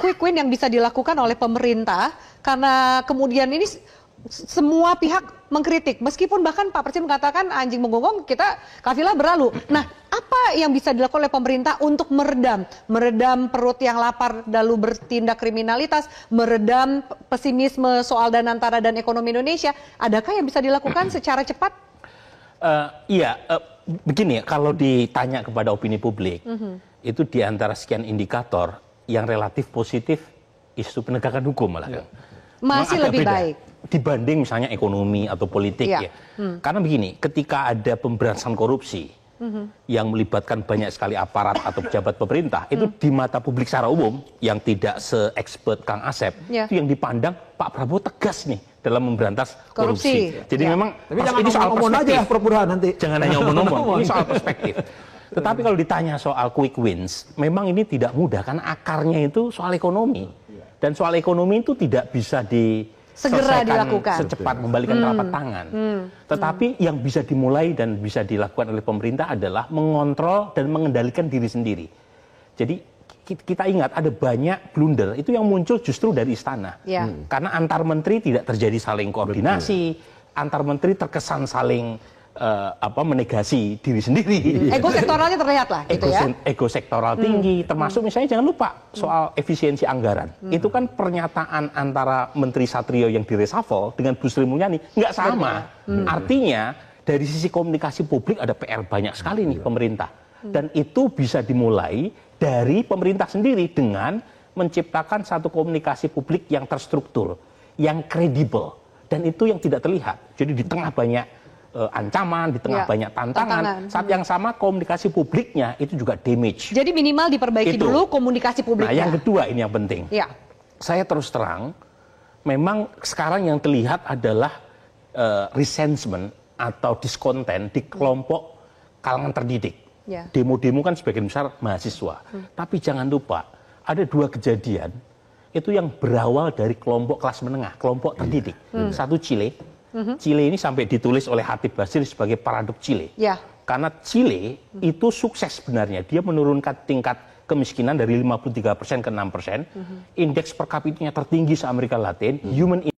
quick win yang bisa dilakukan oleh pemerintah karena kemudian ini semua pihak mengkritik, meskipun bahkan Pak Presiden mengatakan anjing menggonggong, kita kafilah berlalu. Nah, apa yang bisa dilakukan oleh pemerintah untuk meredam perut yang lapar lalu bertindak kriminalitas, meredam pesimisme soal Danantara dan ekonomi Indonesia? Adakah yang bisa dilakukan secara cepat? Begini ya, kalau ditanya kepada opini publik, itu di antara sekian indikator yang relatif positif isu penegakan hukum malah. Masih lebih baik dibanding misalnya ekonomi atau politik ya. Karena begini, ketika ada pemberantasan korupsi yang melibatkan banyak sekali aparat atau pejabat pemerintah, itu di mata publik secara umum yang tidak se-expert Kang Asep, itu yang dipandang Pak Prabowo tegas nih dalam memberantas korupsi. Jadi memang ini soal omong aja Prof Burhan nanti. Jangan hanya omong-omong, ini soal perspektif. Tetapi kalau ditanya soal quick wins, memang ini tidak mudah karena akarnya itu soal ekonomi. Dan soal ekonomi itu tidak bisa segera dilakukan, secepat membalikan telapak tangan. Tetapi yang bisa dimulai dan bisa dilakukan oleh pemerintah adalah mengontrol dan mengendalikan diri sendiri. Jadi kita ingat ada banyak blunder itu yang muncul justru dari istana. Karena antar menteri tidak terjadi saling koordinasi, antar menteri terkesan saling menegasi diri sendiri. Ego sektoralnya terlihat lah, gitu ya. Ego sektoral tinggi, termasuk misalnya jangan lupa soal efisiensi anggaran. Itu kan pernyataan antara Menteri Satrio yang direshuffle dengan Bu Sri Mulyani nggak sama. Artinya dari sisi komunikasi publik ada PR banyak sekali nih pemerintah. Dan itu bisa dimulai dari pemerintah sendiri dengan menciptakan satu komunikasi publik yang terstruktur, yang kredibel. Dan itu yang tidak terlihat. Jadi di tengah banyak ancaman, di tengah banyak tantangan. Saat yang sama komunikasi publiknya itu juga damage. Jadi minimal diperbaiki dulu komunikasi publiknya. Nah, yang kedua ini yang penting. Saya terus terang, memang sekarang yang terlihat adalah resentment atau discontent di kelompok kalangan terdidik. Demo-demo kan sebagian besar mahasiswa. Tapi jangan lupa, ada dua kejadian itu yang berawal dari kelompok kelas menengah, kelompok terdidik. Satu Chile. Chile ini sampai ditulis oleh Hatib Basir sebagai paradok Chile. Karena Chile itu sukses sebenarnya. Dia menurunkan tingkat kemiskinan dari 53% ke 6%. Indeks per kapitanya tertinggi se-Amerika Latin. Human